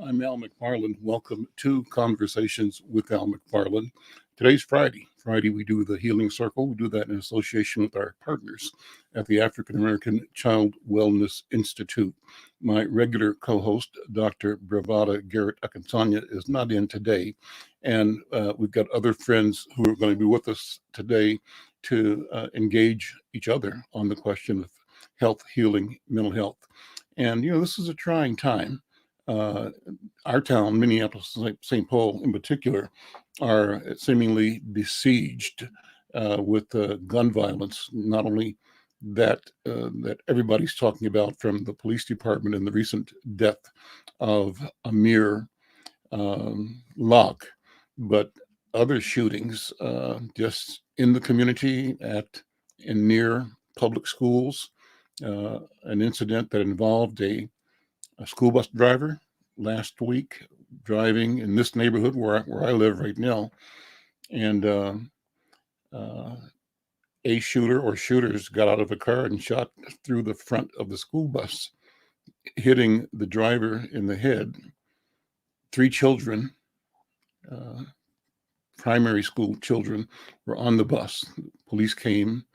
I'm Al McFarlane. Welcome to Conversations with Al McFarlane. Today's Friday. Friday, we do the Healing Circle. We do that in association with our partners at the African American Child Wellness Institute. My regular co host, Dr. Bravada Garrett Akintanya, is not in today. And we've got other friends who are going to be with us today to engage each other on the question of health, healing, mental health. And, this is a trying time. Uh, our town, Minneapolis, St. Paul in particular, are seemingly besieged with gun violence. Not only that everybody's talking about from the police department and the recent death of Amir Locke, but other shootings just in the community and near public schools. An incident that involved a school bus driver last week driving in this neighborhood where I live right now, and a shooter or shooters got out of a car and shot through the front of the school bus, hitting the driver in the head. 3 children, uh, primary school children, were on the bus. Police came,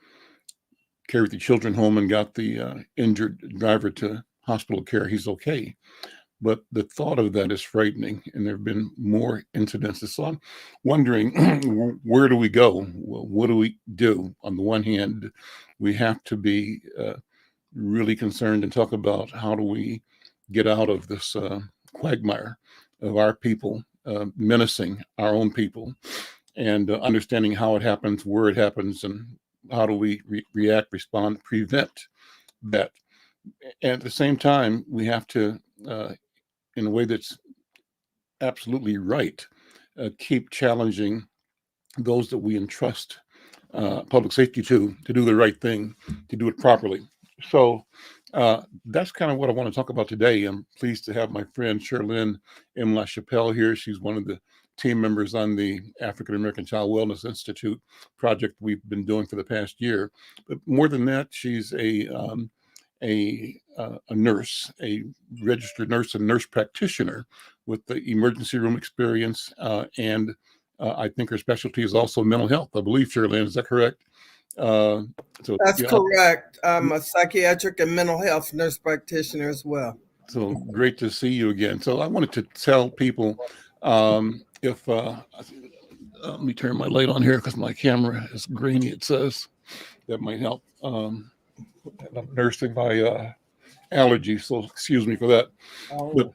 carried the children home, and got the injured driver to hospital care. He's okay. But the thought of that is frightening, and there have been more incidences. So I'm wondering, where do we go? Well, what do we do? On the one hand, we have to be really concerned and talk about how do we get out of this quagmire of our people menacing our own people, and understanding how it happens, where it happens, and how do we react, respond, prevent that. And at the same time, we have to, in a way that's absolutely right, keep challenging those that we entrust public safety to do the right thing, to do it properly. So that's kind of what I want to talk about today. I'm pleased to have my friend Sherlyn M. LaChapelle here. She's one of the team members on the African American Child Wellness Institute project we've been doing for the past year. But more than that, she's a nurse, a registered nurse and nurse practitioner with the emergency room experience, and I think her specialty is also mental health. I believe, Sherlyn, is that correct? Uh, That's correct. I'm a psychiatric and mental health nurse practitioner as well. So great to see you again. So I wanted to tell people if let me turn my light on here because my camera is grainy. It says that might help. I'm nursing my allergies, so excuse me for that. But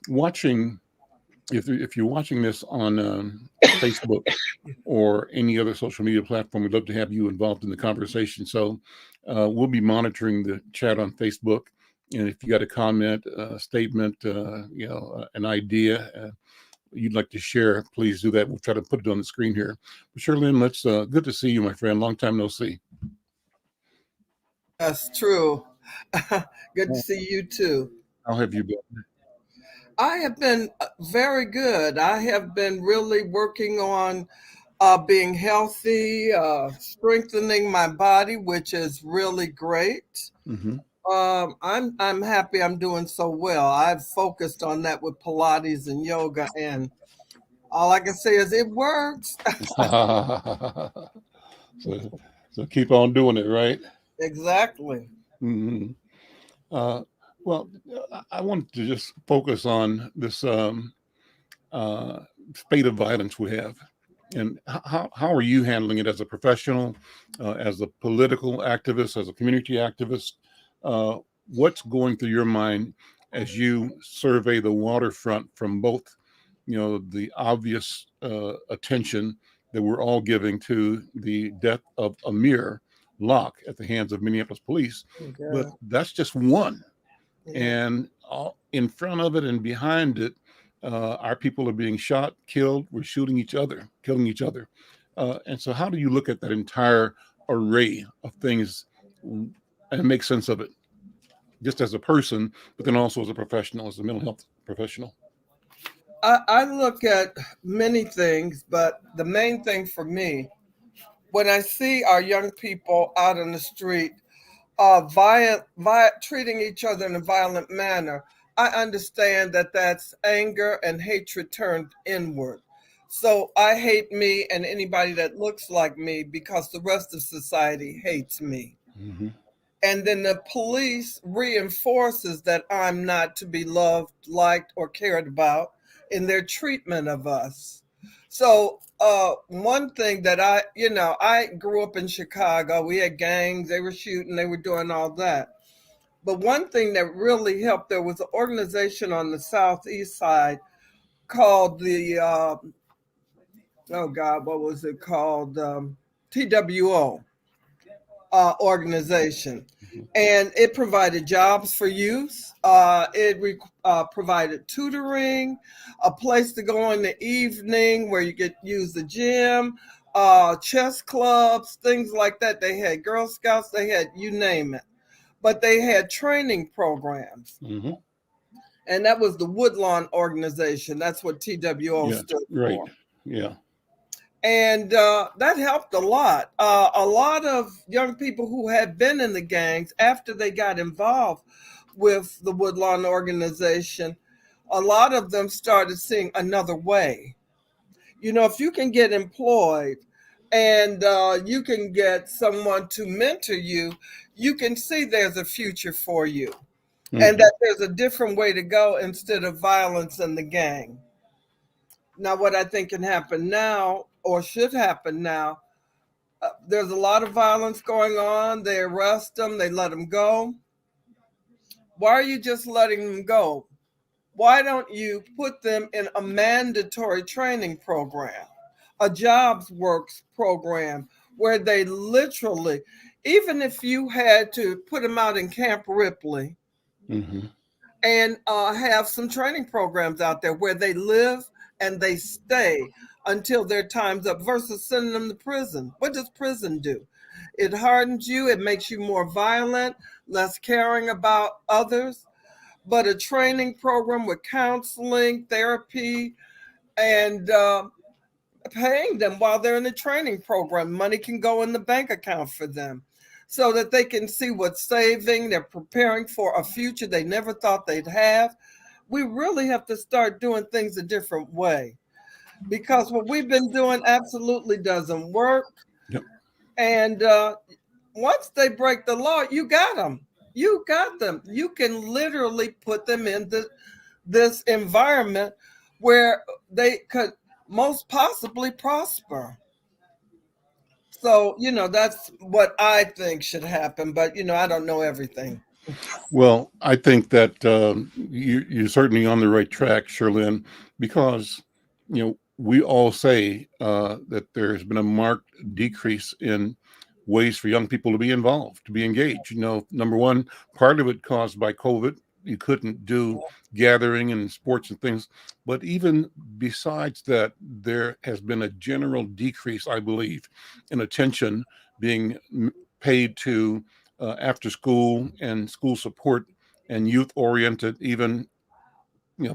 watching, if you're watching this on Facebook or any other social media platform, we'd love to have you involved in the conversation. So we'll be monitoring the chat on Facebook. And if you got a comment, a statement, an idea you'd like to share, please do that. We'll try to put it on the screen here. But Sherlyn, good to see you, my friend. Long time no see. That's true. Good to see you too. How have you been? I have been very good. I have been really working on being healthy, strengthening my body, which is really great. Mm-hmm. I'm happy I'm doing so well. I've focused on that with Pilates and yoga, and all I can say is it works. so keep on doing it, right? Exactly. Mm-hmm. Well, I wanted to just focus on this spate of violence we have. And how are you handling it as a professional, as a political activist, as a community activist? What's going through your mind as you survey the waterfront from both, the obvious attention that we're all giving to the death of Amir Locke at the hands of Minneapolis police, but that's just one. And in front of it and behind it, our people are being shot, killed. We're shooting each other, killing each other. And so how do you look at that entire array of things and make sense of it, just as a person, but then also as a professional, as a mental health professional? I look at many things, but the main thing for me, when I see our young people out on the street treating each other in a violent manner, I understand that that's anger and hatred turned inward. So I hate me and anybody that looks like me because the rest of society hates me. Hmm. And then the police reinforces that I'm not to be loved, liked, or cared about in their treatment of us. So one thing that I grew up in Chicago. We had gangs, they were shooting, they were doing all that. But one thing that really helped, there was an organization on the southeast side called the oh God, what was it called? TWO organization, and it provided jobs for youth. It provided tutoring, a place to go in the evening where you could use the gym, chess clubs, things like that. They had Girl Scouts, they had you name it, but they had training programs. Hmm. And that was the Woodlawn organization. That's what TWO Yeah. stood Right. for. Yeah. And that helped a lot. A lot of young people who had been in the gangs, after they got involved with the Woodlawn organization, a lot of them started seeing another way. You know, if you can get employed and you can get someone to mentor you, you can see there's a future for you and Hmm. that there's a different way to go instead of violence in the gang. Now, what I think can happen now or should happen now, there's a lot of violence going on. They arrest them, they let them go. Why are you just letting them go? Why don't you put them in a mandatory training program, a jobs works program where they literally, even if you had to put them out in Camp Ripley Hmm. and have some training programs out there where they live and they stay until their time's up versus sending them to prison. What does prison do? It hardens you, it makes you more violent, less caring about others. But a training program with counseling, therapy, and paying them while they're in the training program, money can go in the bank account for them so that they can see what's saving. They're preparing for a future they never thought they'd have. We really have to start doing things a different way because what we've been doing absolutely doesn't work. Yep. And once they break the law, you got them. You got them. You can literally put them in this environment where they could most possibly prosper. So, that's what I think should happen. But, I don't know everything. Well, I think that you're certainly on the right track, Sherlyn, because we all say that there's been a marked decrease in ways for young people to be involved, to be engaged. Number one, part of it caused by COVID. You couldn't do gathering and sports and things, but even besides that, there has been a general decrease, I believe, in attention being paid to after school and school support and youth oriented, even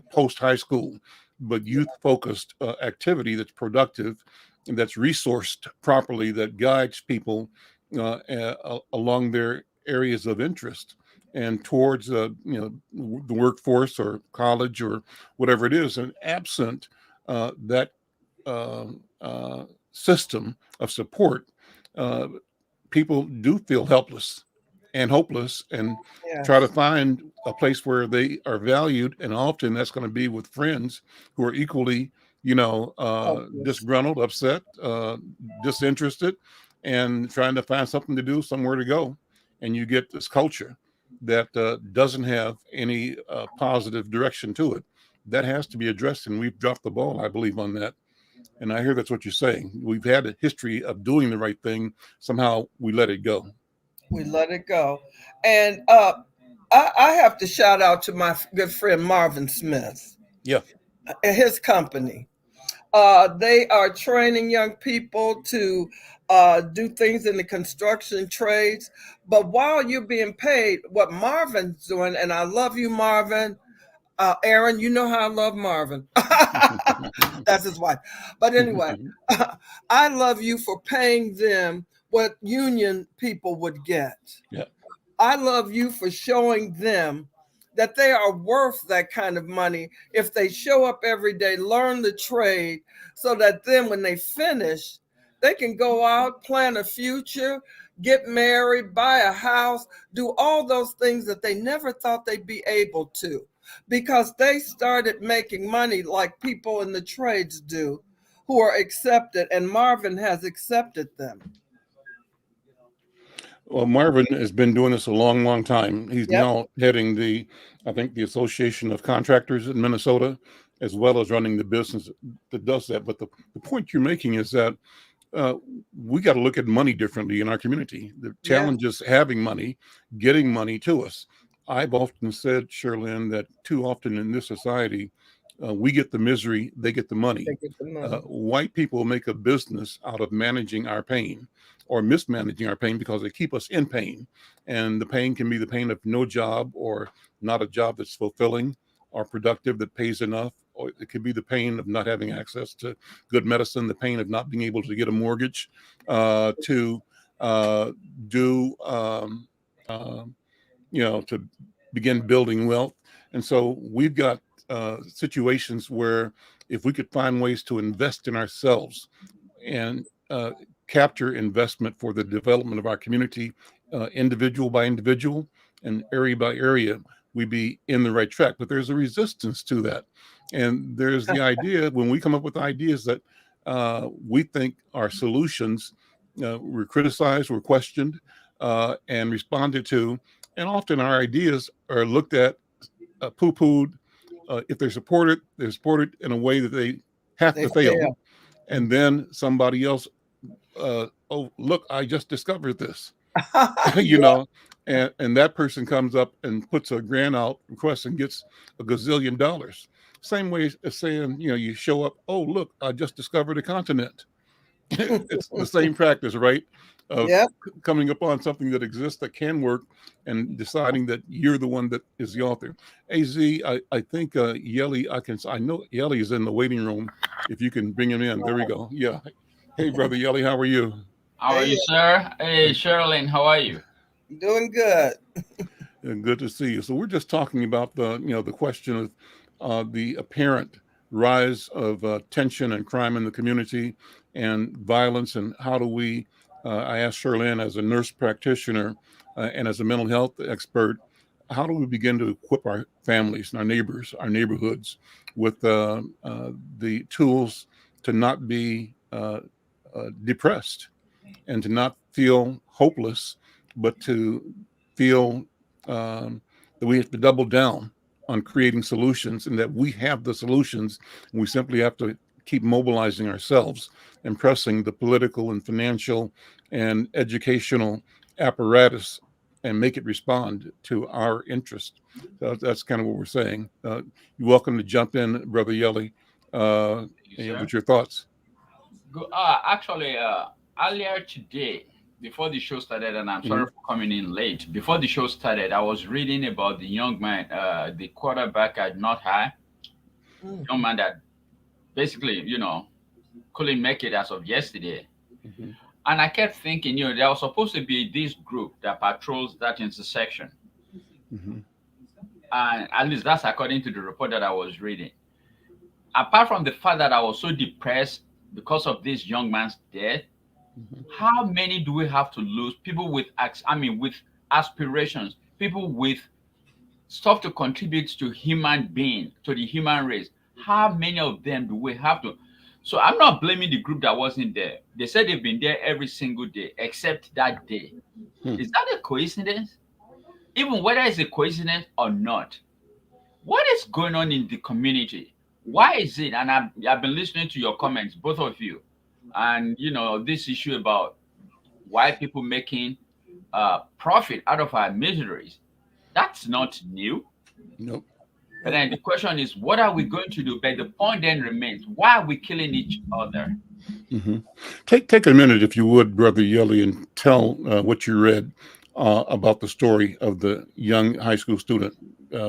post high school, but youth focused activity that's productive and that's resourced properly, that guides people along their areas of interest and towards the workforce or college or whatever it is. And absent that uh, uh, system of support, uh, people do feel helpless and hopeless and try to Yes. find a place where they are valued. And often that's going to be with friends who are equally, Hopeless. disgruntled, upset, disinterested, and trying to find something to do, somewhere to go. And you get this culture that doesn't have any positive direction to it. That has to be addressed. And we've dropped the ball, I believe, on that. And I hear that's what you're saying. We've had a history of doing the right thing. Somehow we let it go. We let it go. And I have to shout out to my good friend Marvin Smith Yeah. and his company. They are training young people to do things in the construction trades. But while you're being paid, what Marvin's doing, and I love you, Marvin. Aaron, you know how I love Marvin. That's his wife. But anyway, I love you for paying them what union people would get. Yeah. I love you for showing them that they are worth that kind of money if they show up every day, learn the trade, so that then when they finish, they can go out, plan a future, get married, buy a house, do all those things that they never thought they'd be able to because they started making money like people in the trades do who are accepted, and Marvin has accepted them. Well, Marvin has been doing this a long, long time. He's Yep. now heading I think, the Association of Contractors in Minnesota, as well as running the business that does that. But the point you're making is that uh, we got to look at money differently in our community. The Yes. challenge is having money, getting money to us. I've often said, Sherlyn, that too often in this society, we get the misery, they get the They money. get the money. White people make a business out of managing our pain or mismanaging our pain because they keep us in pain. And the pain can be the pain of no job or not a job that's fulfilling or productive that pays enough. Or it could be the pain of not having access to good medicine, the pain of not being able to get a mortgage, to do, uh, to begin building wealth. And so we've got situations where if we could find ways to invest in ourselves and capture investment for the development of our community, individual by individual and area by area, we'd be in the right track. But there's a resistance to that. And there's the idea when we come up with ideas that we think are solutions, we're criticized, we're questioned, and responded to. And often our ideas are looked at, poo-pooed. If they're supported in a way that they have They to fail. fail. And then somebody else, oh, look, I just discovered this, you Yeah. know, and that person comes up and puts a grant out request and gets $1 gazillion. Same way as saying, you show up, oh, look, I just discovered a continent. It's the same practice, right? Of Yep. coming upon something that exists that can work and deciding that you're the one that is the author. Az, I think Yelly, I know Yelly is in the waiting room. If you can bring him in, there we go. Yeah. Hey, brother Yelly, how are you? How are Hey, you, sir? Hey, Sherilyn, how are you? doing good. Good to see you. So we're just talking about the question of the apparent rise of tension and crime in the community and violence, and how do we? I asked Sherlyn, as a nurse practitioner and as a mental health expert, how do we begin to equip our families and our neighbors, our neighborhoods, with the tools to not be depressed and to not feel hopeless, but to feel that we have to double down on creating solutions and that we have the solutions. And we simply have to keep mobilizing ourselves and pressing the political and financial and educational apparatus and make it respond to our interest. So that's kind of what we're saying. You're welcome to jump in, Brother Yelly, Thank you, sir. with your thoughts. Actually, earlier today, before the show started, and I'm sorry Mhm. for coming in late. Before the show started, I was reading about the young man, the quarterback at North High, Mm. young man that basically, couldn't make it as of yesterday. Mhm. And I kept thinking, there was supposed to be this group that patrols that intersection. Mhm. And at least that's according to the report that I was reading. Apart from the fact that I was so depressed because of this young man's death, Mhm. how many do we have to lose? People with, with aspirations, people with stuff to contribute to human being, to the human race. How many of them do we have to? So I'm not blaming the group that wasn't there. They said they've been there every single day except that day. Hmm. Is that a coincidence? Even whether it's a coincidence or not, what is going on in the community? Why is it? And I've been listening to your comments, both of you, and this issue about why people making profit out of our miseries. That's not new. Nope. But then the question is, what are we going to do? But the point then remains, why are we killing each other? Hmm. Take a minute, if you would, Brother Yelly, and tell what you read about the story of the young high school student.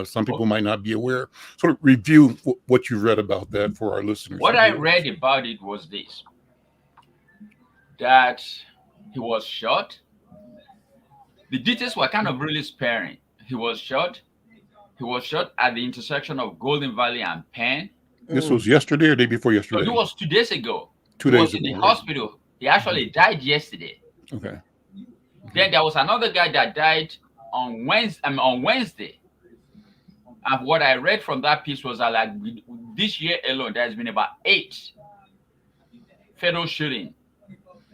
Some people Oh, might not be aware. Sort of review what you read about that for our listeners, what if you I would. read about it was this: that he was shot, The details were kind of really sparing. He was shot. He was shot at the intersection of Golden Valley and Penn. This Mm. was yesterday or day before No, yesterday? it was 2 days ago. Two He was days in ago. the Right? hospital. He actually died yesterday. Okay. Then there was another guy that died on Wednesday. And what I read from that piece was that like this year alone, there's been about 8 fatal shootings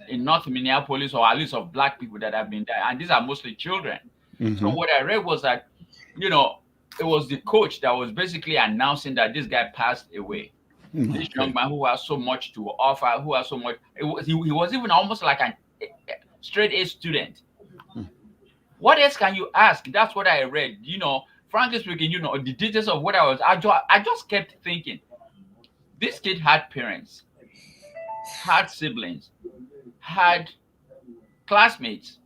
in North Minneapolis, or at least of black people that have been there, and these are mostly children. So what I read was that, you know, it was the coach that was basically announcing that this guy passed away. This young man who has so much to offer, who has so much. He was even almost like a straight A student. What else can you ask? That's what I read. You know, frankly speaking, you know, the details of what I just kept thinking. This kid had parents, had siblings, had classmates.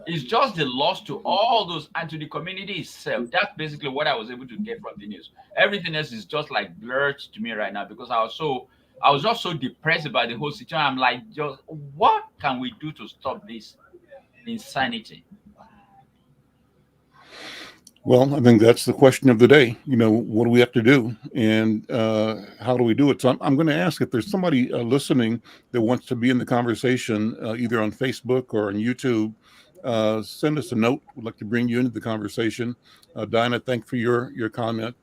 It's just the loss to all those and to the community itself. That's basically what I was able to get from the news. Everything else is just like blurred to me right now because I was just so depressed about the whole situation. I'm like, just what can we do to stop this insanity? Well, I think that's the question of the day. You know, what do we have to do, and how do we do it? So I'm going to ask if there's somebody listening that wants to be in the conversation, either on Facebook or on YouTube. Send us a note. We'd like to bring you into the conversation. Dinah, thank for your comment.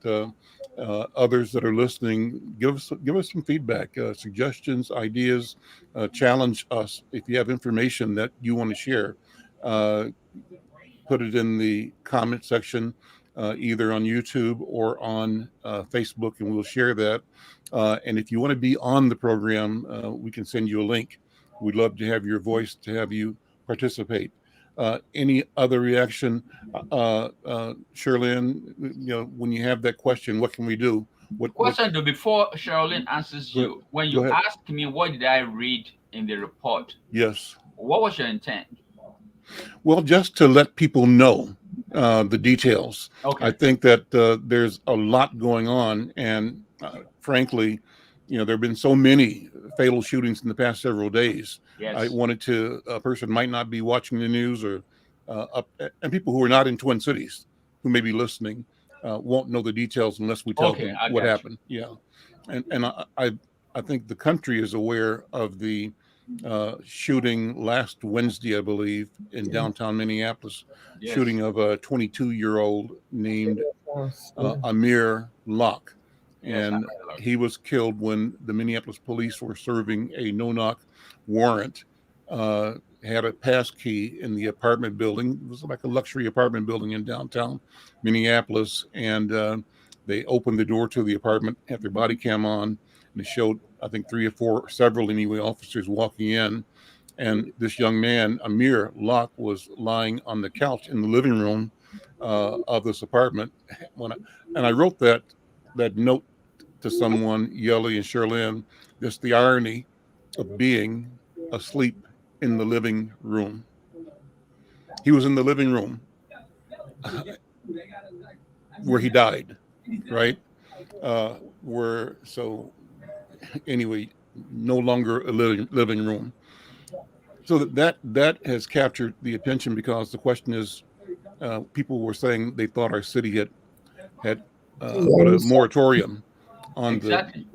Others that are listening, give us some feedback, suggestions, ideas. Challenge us if you have information that you want to share. Put it in the comment section, either on YouTube or on Facebook, and we'll share that. And if you want to be on the program, we can send you a link. We'd love to have your voice, to have you participate. Any other reaction, Sherlyn? You know, when you have that question, what can we do? Question though, before Sherilyn answers you, when Go you ahead. asked me what did I read in the report, Yes. what was your intent? Well, just to let people know the details. Okay. I think that there's a lot going on, and frankly, you know, there have been so many fatal shootings in the past several days. Yes. I wanted to, a person might not be watching the news, or and people who are not in Twin Cities who may be listening won't know the details unless we tell Okay, them I what got you. happened. Yeah, and I think the country is aware of the shooting last Wednesday, I believe, in downtown Minneapolis, Yes. shooting of a 22-year-old named Amir Locke. Yes, I And heard. he was killed when the Minneapolis police were serving a no-knock warrant. Had a pass key in the apartment building. It was like a luxury apartment building in downtown Minneapolis. And they opened the door to the apartment, had their body cam on, and it showed, I think, 3 or 4, several anyway, officers walking in. And this young man, Amir Locke, was lying on the couch in the living room of this apartment. And I wrote that note to someone, Yelly and Sherlyn, just the irony of being asleep in the living room. He was in the living room where he died, right? So anyway, no longer a living room. So that has captured the attention, because the question is, people were saying they thought our city had put a moratorium on Exactly.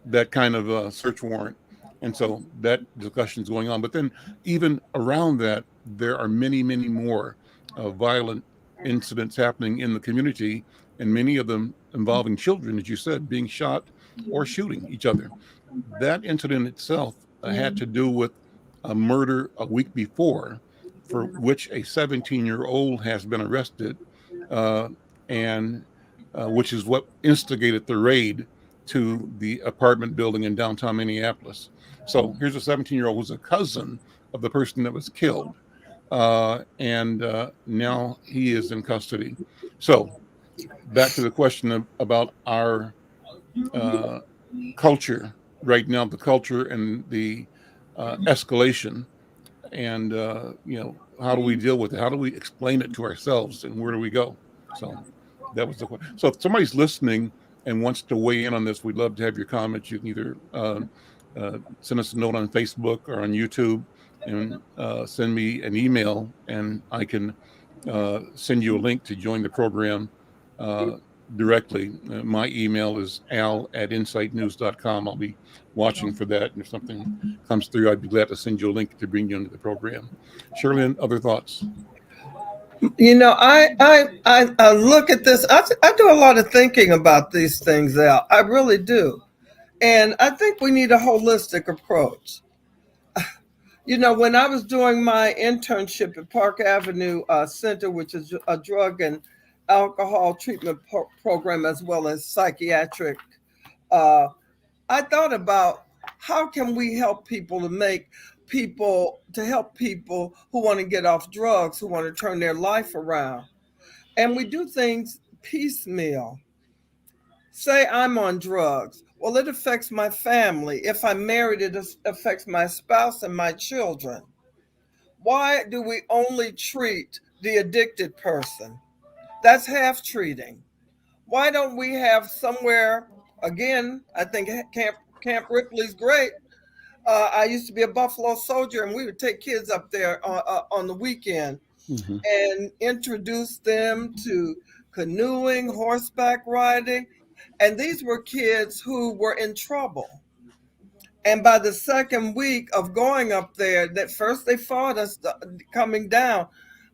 that kind of search warrant. And so that discussion is going on. But then even around that, there are many, many more violent incidents happening in the community, and many of them involving children, as you said, being shot or shooting each other. That incident itself had to do with a murder a week before, for which a 17-year-old has been arrested, and which is what instigated the raid to the apartment building in downtown Minneapolis. So here's a 17-year-old who's a cousin of the person that was killed, and now he is in custody. So back to the question about our culture right now, the culture and the escalation, and how do we deal with it? How do we explain it to ourselves, and where do we go? So that was the question. So if somebody's listening and wants to weigh in on this, we'd love to have your comments. You can either send us a note on Facebook or on YouTube. and send me an email, and I can send you a link to join the program uh, directly. My email is al@insightnews.com. I'll be watching for that. And if something comes through, I'd be glad to send you a link to bring you into the program. Shirley, other thoughts? I look at this. I do a lot of thinking about these things, Al. I really do. And I think we need a holistic approach. When I was doing my internship at Park Avenue Center, which is a drug and alcohol treatment program as well as psychiatric, uh, I thought about how can we help people to help people who want to get off drugs, who want to turn their life around. And we do things piecemeal. Say I'm on drugs. Well, it affects my family. If I'm married, it affects my spouse and my children. Why do we only treat the addicted person? That's half treating. Why don't we have somewhere, again, I think Camp Ripley's great. I used to be a Buffalo Soldier, and we would take kids up there on the weekend Mm-hmm. and introduce them to canoeing, horseback riding. And these were kids who were in trouble. And by the second week of going up there, that first they fought us coming down,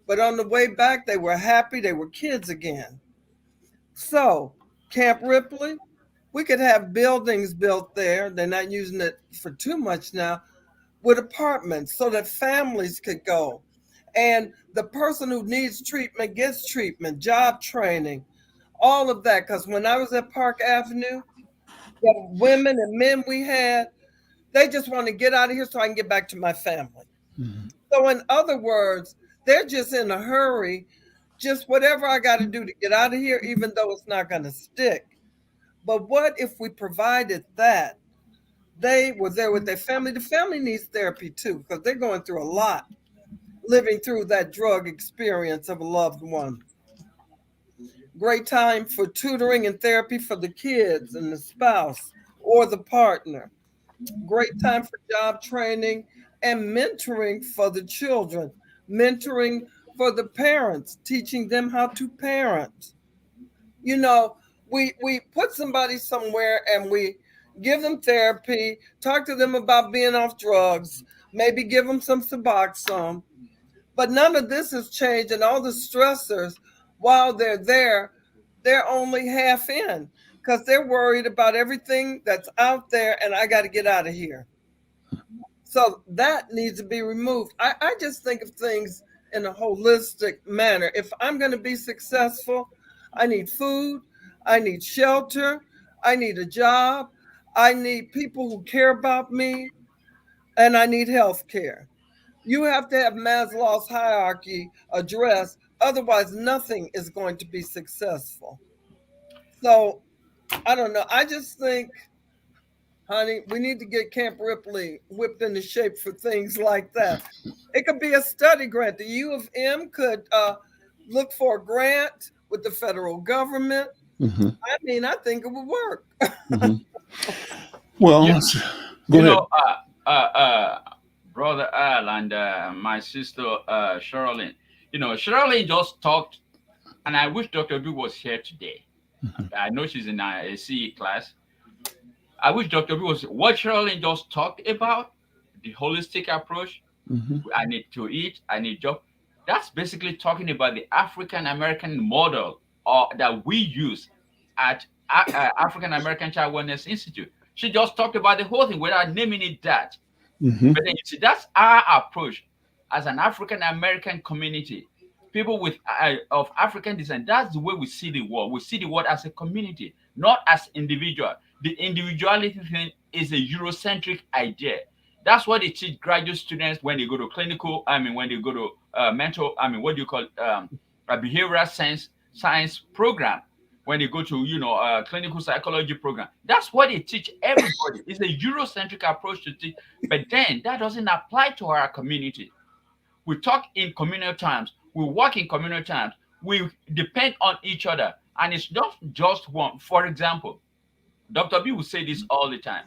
but on the way back, they were happy. They were kids again. So, Camp Ripley, we could have buildings built there. They're not using it for too much now, with apartments so that families could go. And the person who needs treatment gets treatment, job training, all of that. Because when I was at Park Avenue, the women and men we had, they just want to get out of here so I can get back to my family. Mm-hmm. So, in other words, they're just in a hurry, just whatever I got to do to get out of here, even though it's not going to stick. But what if we provided that? They were there with their family. The family needs therapy too, because they're going through a lot, living through that drug experience of a loved one. Great time for tutoring and therapy for the kids and the spouse or the partner. Great time for job training and mentoring for the children, mentoring for the parents, teaching them how to parent. You know, we put somebody somewhere and we give them therapy, talk to them about being off drugs, maybe give them some Suboxone, but none of this has changed, and all the stressors while they're there, they're only half in because they're worried about everything that's out there, and I got to get out of here. So that needs to be removed. I just think of things in a holistic manner. If I'm going to be successful, I need food, I need shelter, I need a job, I need people who care about me, and I need health care. You have to have Maslow's hierarchy addressed, otherwise, nothing is going to be successful. So I don't know. I just think, honey, we need to get Camp Ripley whipped into shape for things like that. It could be a study grant. The U of M could look for a grant with the federal government. Mm-hmm. I mean, I think it would work. Mm-hmm. Well, You, go you ahead. know, brother Al and my sister Sherilyn. Sherilyn just talked, and I wish Dr. B was here today. Mm-hmm. I know she's in a CE class. I wish Dr. B was what Sherilyn just talked about, the holistic approach. Mm-hmm. I need to eat, I need job. That's basically talking about the African American model that we use at African American Child Wellness Institute. She just talked about the whole thing without naming it that. Mm-hmm. But then you see, that's our approach as an African American community, people with of African descent. That's the way we see the world. We see the world as a community, not as individual. The individuality thing is a Eurocentric idea. That's what they teach graduate students when they go to clinical. I mean, when they go to mental. I mean, what do you call a behavioral science program? When they go to clinical psychology program, that's what they teach everybody. It's a Eurocentric approach to teach, but then that doesn't apply to our community. We talk in communal terms, we work in communal terms, we depend on each other, and it's not just one. For example, Dr. B will say this all the time.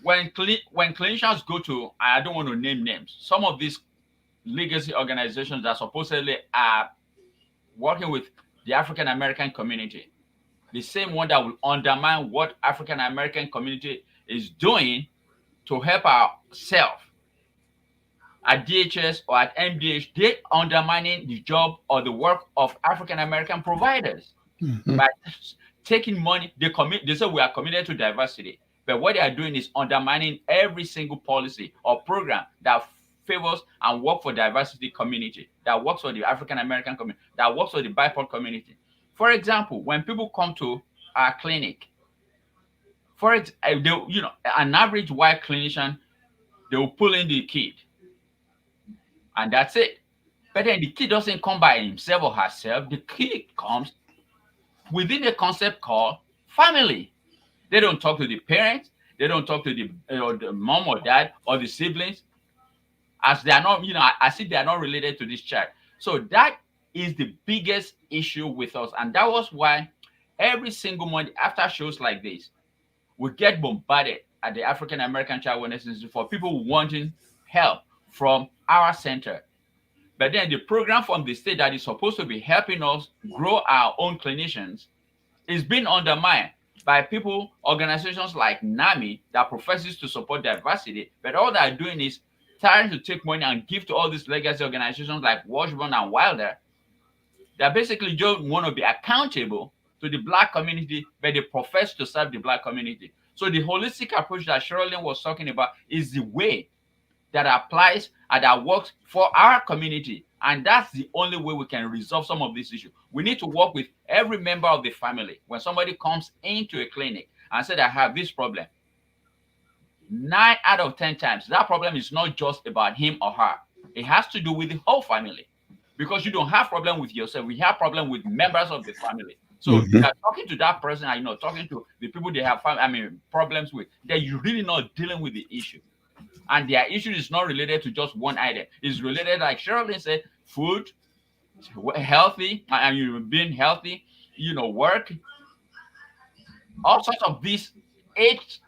when clinicians go to, I don't want to name names, some of these legacy organizations that supposedly are working with the African American community, the same one that will undermine what African American community is doing to help ourselves at DHS or at MDH, they undermining the job or the work of African American providers Mhm. by taking money. They say we are committed to diversity, but what they are doing is undermining every single policy or program that favors and work for diversity community, that works for the African American community, that works for the BIPOC community. For example, when people come to our clinic, an average white clinician, they will pull in the kid, and that's it. But then the kid doesn't come by himself or herself. The kid comes within a concept called family. They don't talk to the parents. They don't talk to the mom or dad or the siblings, as they are not, as if they are not related to this child. So that is the biggest issue with us, and that was why every single month after shows like this, we get bombarded at the African American Child Wellness Institute for people wanting help from our center. But then the program from the state that is supposed to be helping us grow our own clinicians is being undermined by people, organizations like NAMI that professes to support diversity, but all they're doing is trying to take money and give to all these legacy organizations like Washburn and Wilder that basically don't want to be accountable to the Black community, but they profess to serve the Black community. So the holistic approach that Sherilyn was talking about is the way that applies and that works for our community. And that's the only way we can resolve some of these issues. We need to work with every member of the family. When somebody comes into a clinic and said, I have this problem, 9 out of 10 times, that problem is not just about him or her. It has to do with the whole family. Because you don't have problem with yourself. We have problem with members of the family. So Mhm. you're talking to that person and talking to the people they have problems with, that you're really not dealing with the issue. And their issue is not related to just one item. It's related, like Sherilyn said, food, healthy, and you being healthy, work, all sorts of these eight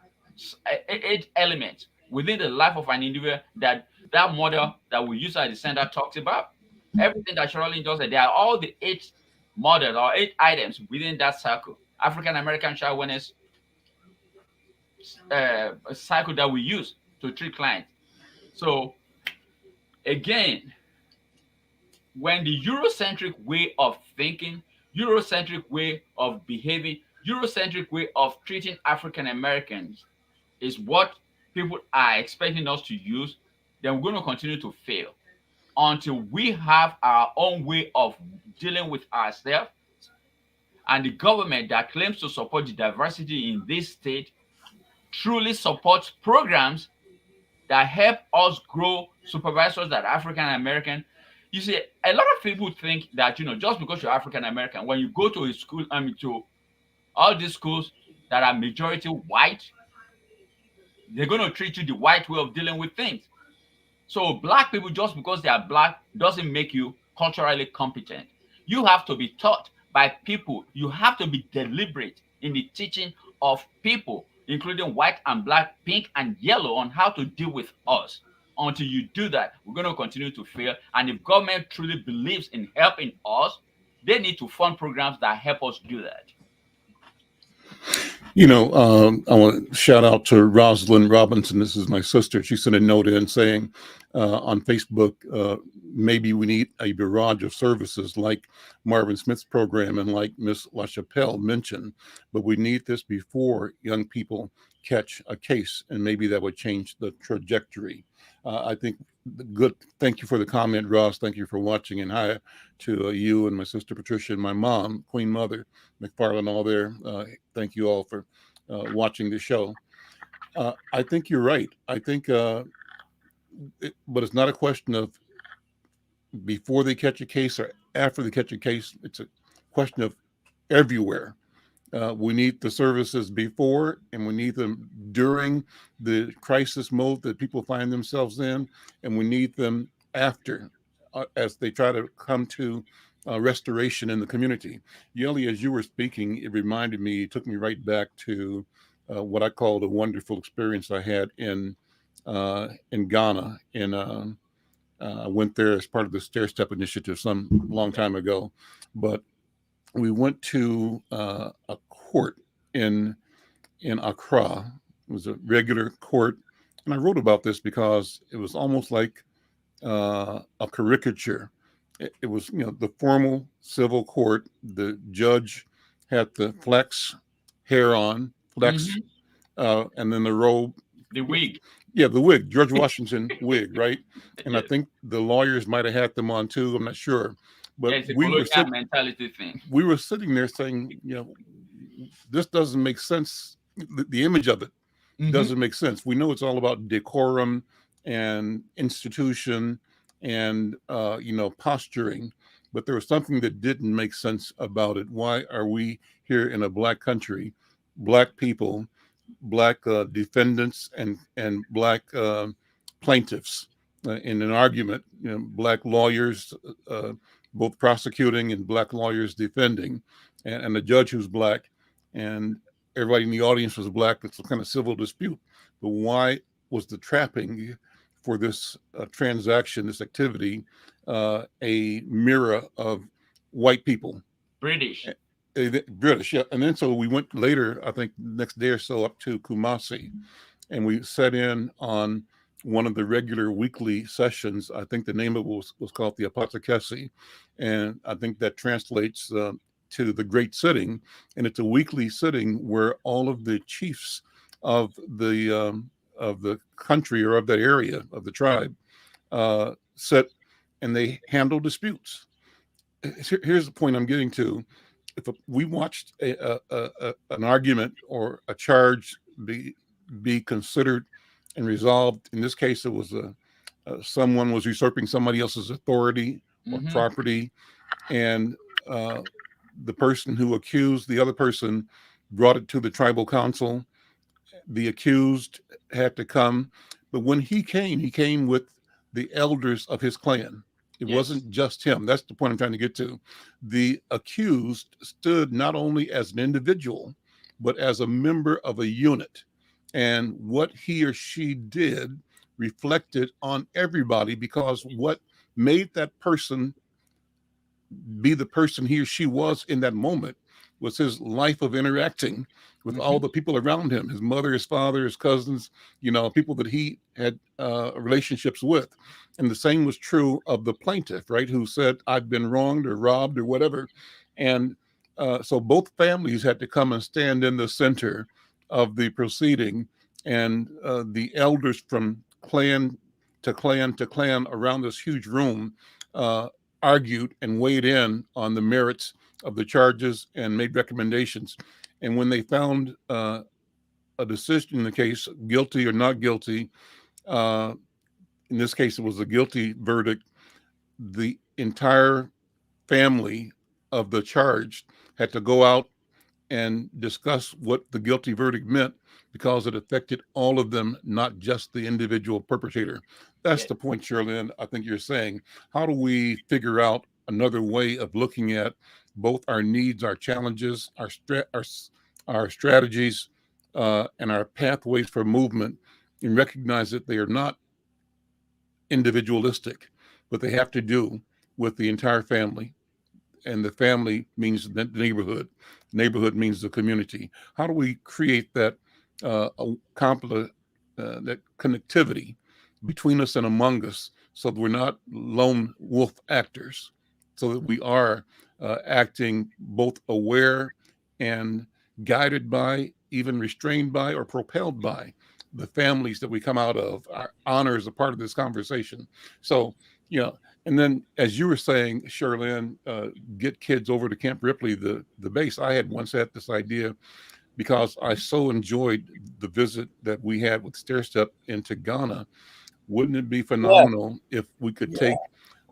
eight elements within the life of an individual that model that we use at the center talks about. Everything that Sherilyn does, they are all the eight models or eight items within that circle. African American Child Wellness cycle that we use to treat clients. So again, when the Eurocentric way of thinking, Eurocentric way of behaving, Eurocentric way of treating African Americans is what people are expecting us to use, then we're going to continue to fail until we have our own way of dealing with ourselves. And the government that claims to support the diversity in this state truly supports programs that help us grow supervisors that are African American. You see, a lot of people think that just because you're African American, when you go to a school, to all these schools that are majority white, they're going to treat you the white way of dealing with things. So Black people, just because they are Black, doesn't make you culturally competent. You have to be taught by people. You have to be deliberate in the teaching of people, including white and Black, pink and yellow, on how to deal with us. Until you do that, we're going to continue to fail. And if government truly believes in helping us, they need to fund programs that help us do that. I want to shout out to Rosalind Robinson. This is my sister. She sent a note in saying on Facebook, maybe we need a barrage of services like Marvin Smith's program and like Miss LaChapelle mentioned, but we need this before young people catch a case, and maybe that would change the trajectory. I think good. Thank you for the comment, Ross. Thank you for watching, and hi to you and my sister Patricia and my mom, Queen Mother McFarlane, all there. Thank you all for watching the show. I think you're right. I think, but it's not a question of before they catch a case or after they catch a case. It's a question of everywhere. We need the services before, and we need them during the crisis mode that people find themselves in, and we need them after, as they try to come to restoration in the community. Yeli, as you were speaking, it reminded me, it took me right back to what I call the wonderful experience I had in Ghana. I went there as part of the Stair Step Initiative some long time ago, but we went to a court in Accra. It was a regular court, and I wrote about this because it was almost like a caricature. It was, the formal civil court. The judge had the flex hair on, flex, Mm-hmm. and then the robe. The wig. Yeah, the wig, George Washington wig, right? And I Yes. think the lawyers might have had them on too. I'm not sure, Yeah, but it's a colonial mentality thing. we were sitting there saying, this doesn't make sense. The image of it Mm-hmm. doesn't make sense. We know it's all about decorum and institution and posturing, but there was something that didn't make sense about it. Why are we here in a black country, black people, black defendants and black plaintiffs in an argument? Black lawyers both prosecuting and black lawyers defending, and a judge who's black, and everybody in the audience was black. It's a kind of civil dispute. But why was the trapping for this transaction, this activity, a mirror of white people? British. British, yeah. And then so we went later, I think next day or so, up to Kumasi, and we set in on one of the regular weekly sessions. I think the name of it was called the Apothekesi, and I think that translates to the Great Sitting. And it's a weekly sitting where all of the chiefs of the country or of that area of the tribe sit, and they handle disputes. Here's the point I'm getting to. If we watched an argument or a charge be considered and resolved, in this case, it was someone was usurping somebody else's authority or Mm-hmm. property, and the person who accused the other person brought it to the tribal council. The accused had to come, but when he came with the elders of his clan. It Yes. wasn't just him. That's the point I'm trying to get to. The accused stood not only as an individual, but as a member of a unit. And what he or she did reflected on everybody, because what made that person be the person he or she was in that moment was his life of interacting with all Mm-hmm. the people around him, his mother, his father, his cousins, people that he had relationships with. And the same was true of the plaintiff, right? Who said, I've been wronged or robbed or whatever. And so both families had to come and stand in the center of the proceeding. And the elders from clan to clan to clan around this huge room argued and weighed in on the merits of the charges and made recommendations. And when they found a decision in the case, guilty or not guilty, in this case, it was a guilty verdict, the entire family of the charged had to go out and discuss what the guilty verdict meant, because it affected all of them, not just the individual perpetrator. That's Yes. the point, Shirley, I think you're saying. How do we figure out another way of looking at both our needs, our challenges, our strategies, and our pathways for movement, and recognize that they are not individualistic, but they have to do with the entire family, and the family means the neighborhood. Neighborhood means the community. How do we create that that connectivity between us and among us, so that we're not lone wolf actors, so that we are acting both aware and guided by, even restrained by, or propelled by the families that we come out of? Our honor is a part of this conversation. So, and then, as you were saying, Shirley, get kids over to Camp Ripley, the base. I had once had this idea, because I so enjoyed the visit that we had with Stair Step into Ghana. Wouldn't it be phenomenal if we could take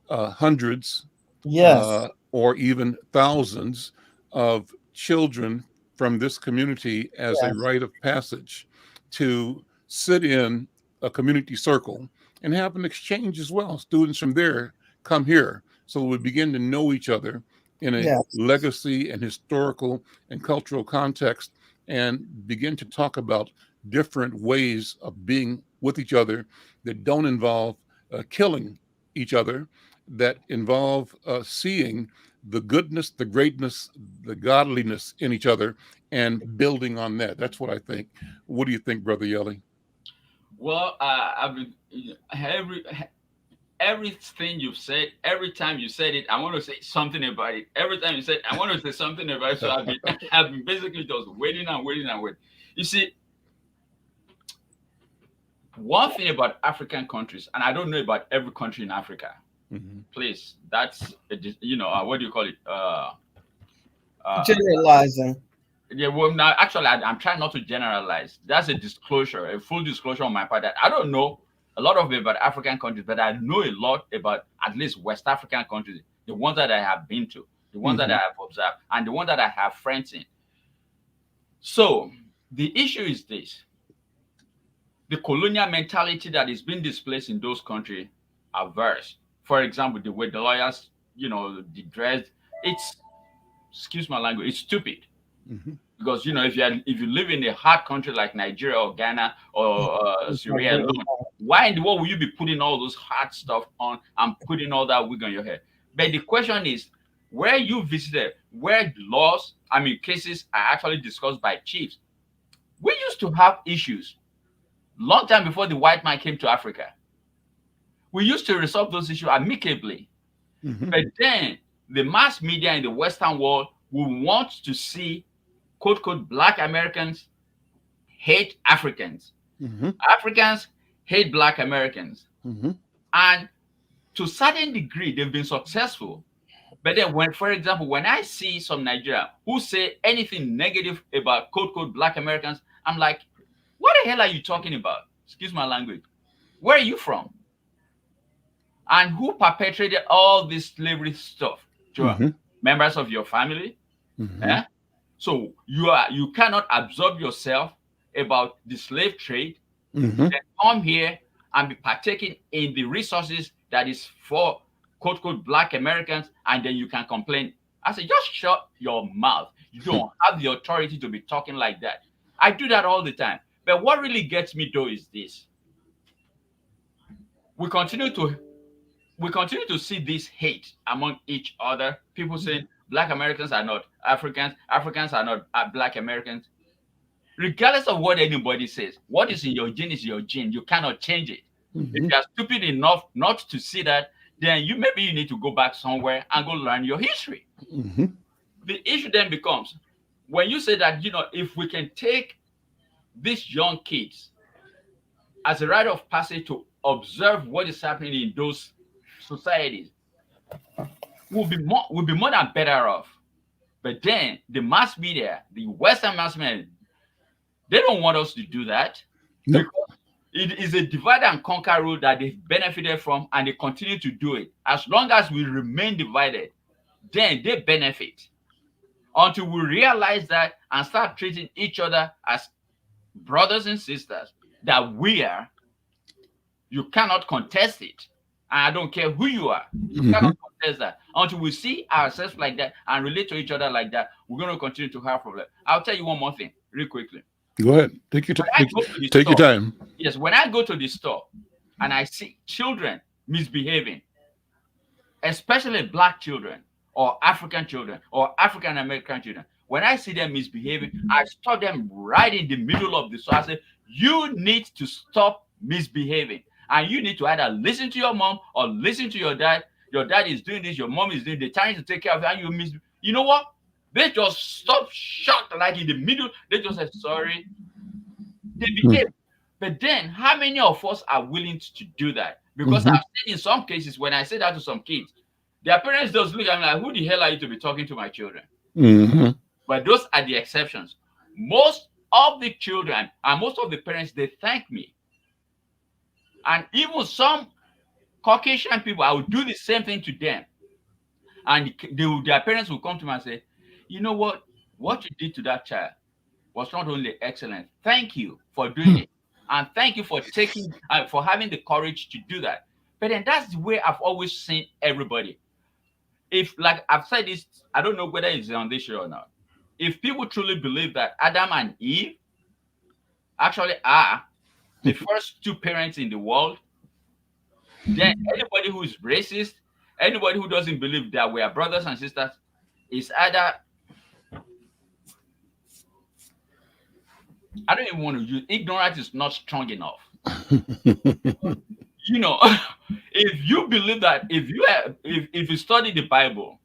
hundreds Yes. or even thousands of children from this community as a Yes. rite of passage to sit in a community circle and have an exchange as well? Students from there come here, so we begin to know each other in a Yes. legacy and historical and cultural context and begin to talk about different ways of being with each other that don't involve killing each other, that involve seeing the goodness, the greatness, the godliness in each other and building on that. That's what I think. What do you think, Brother Yelly? Well, I've been everything you've said. Every time you said it, I want to say something about it. Every time you said, I want to say something about it. So I've been, I've been basically just waiting and waiting and waiting. You see, one thing about African countries, and I don't know about every country in Africa. Mhm. Please, that's what do you call it? Uh, Generalizing. yeah. Well, now actually, I'm trying not to generalize. That's a disclosure, a full disclosure on my part that I don't know a lot of it about African countries, but I know a lot about at least West African countries, the ones that I have been to, the ones that I Mhm. have observed, and the ones that I have friends in. So the issue is this: the colonial mentality that is being displaced in those countries are various. For example, the way the lawyers, the dress, it's, excuse my language, it's stupid. Mhm. Because if you live in a hard country like Nigeria or Ghana or Syria alone, why in the world will you be putting all those hard stuff on and putting all that wig on your head? But the question is, where you visited, where laws, I mean cases are actually discussed by chiefs. We used to have issues long time before the white man came to Africa. We used to resolve those issues amicably. Mhm. But then the mass media in the Western world will want to see quote quote black Americans hate Africans. Mhm. Africans hate black Americans. Mhm. And to a certain degree, they've been successful. But then when, for example, when I see some Nigerian who say anything negative about quote quote black Americans, I'm like, what the hell are you talking about? Excuse my language. Where are you from? And who perpetrated all this slavery stuff? Sure. Mhm. Members of your family? Mhm. Eh? So you cannot absorb yourself about the slave trade, Mhm. then come here and be partaking in the resources that is for quote unquote black Americans, and then you can complain. I say, just shut your mouth. You don't have the authority to be talking like that. I do that all the time. But what really gets me though is this. We continue to we continue to see this hate among each other. People saying black Americans are not Africans, Africans are not black Americans. Regardless of what anybody says, what is in your gene is your gene. You cannot change it. If Mhm. you are stupid enough not to see that, then you need to go back somewhere and go learn your history. Mhm. The issue then becomes when you say that, if we can take these young kids as a rite of passage to observe what is happening in those societies, we'll be more than better off. But then the mass media, the Western mass media, they don't want us to do that Nope. because it is a divide and conquer rule that they've benefited from and they continue to do it. As long as we remain divided, then they benefit. Until we realize that and start treating each other as brothers and sisters that we are, you cannot contest it. And I don't care who you are, you Mhm. cannot contest that. Until we see ourselves like that and relate to each other like that, we're going to continue to have problems. I'll tell you one more thing, real quickly. Go ahead. Take your When time. I go to the Take your store, time. yes, when I go to the store and I see children misbehaving, especially black children or African children or African American children, when I see them misbehaving, I stop them right in the middle of the store. I say, you need to stop misbehaving. And you need to either listen to your mom or listen to your dad. Your dad is doing this, your mom is doing, they're trying to take care of you, and you know what? They just stop short, like in the middle. They just say, sorry, they behave. But then, how many of us are willing to do that? Because Mhm. I've seen in some cases when I say that to some kids, their parents just look at me like, "Who the hell are you to be talking to my children?" Mhm. But those are the exceptions. Most of the children and most of the parents they thank me, and even some Caucasian people, I will do the same thing to them, and their parents will come to me and say, "You know what? What you did to that child was not only excellent. Thank you for doing Hmm. it, and thank you for for having the courage to do that." But then that's the way I've always seen everybody. If like I've said this, I don't know whether it's on this show or not. if people truly believe that Adam and Eve actually are the first two parents in the world, then anybody who is racist, anybody who doesn't believe that we are brothers and sisters, is either, I don't even want to use, ignorance is not strong enough. You know, if you believe that, if you study the Bible,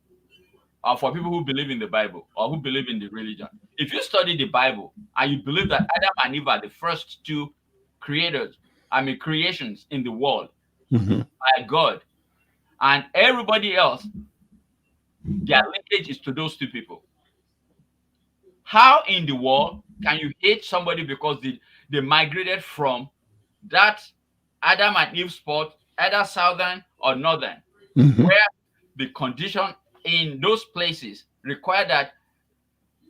for people who believe in the Bible or who believe in the religion, if you study the Bible and you believe that Adam and Eve are the first two creators, creations in the world by God, and everybody else, their linkage is to those two people. How in the world can you hate somebody because they migrated from that Adam and Eve spot, either southern or northern, where the condition in those places require that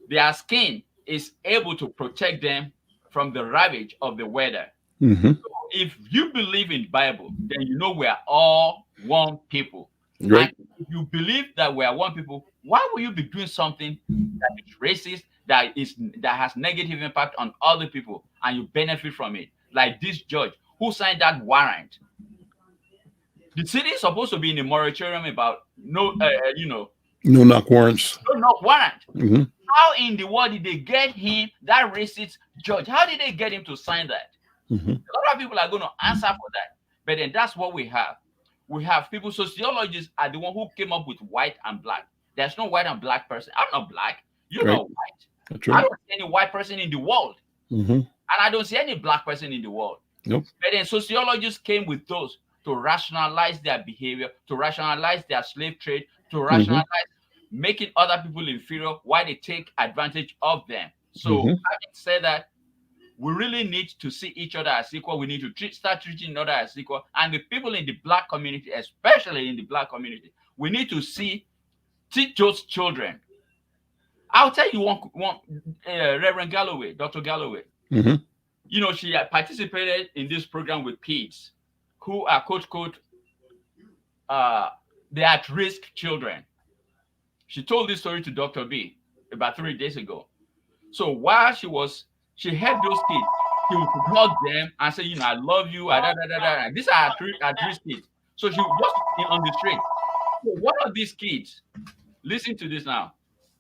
their skin is able to protect them from the ravage of the weather. If you believe in the Bible, then you know we are all one people. Right. And if you believe that we are one people, why will you be doing something that is racist, that has negative impact on other people, and you benefit from it? Like this judge who signed that warrant. The city is supposed to be in a moratorium about no knock warrants. no knock warrant. How in the world did they get him, that racist judge? How did they get him to sign that? A lot of people are going to answer for that. But then that's what we have. We have people, sociologists are the one who came up with white and black. There's no white and black person. I'm not black. You're not white. That's I right. don't see any white person in the world. And I don't see any black person in the world. Nope. But then sociologists came with those to rationalize their behavior, to rationalize their slave trade, to rationalize making other people inferior while they take advantage of them. So having said that, we really need to see each other as equal. We need to start treating each other as equal. And the people in the black community, especially in the black community, we need to teach those children. I'll tell you one Reverend Galloway, Dr. Galloway. You know, she participated in this program with kids who are quote, the at-risk children. She told this story to Dr. B about 3 days ago. So while she helped those kids, she would hug them and say, I love you. And these are at-risk kids. So she was just on the street. So one of these kids, listen to this now,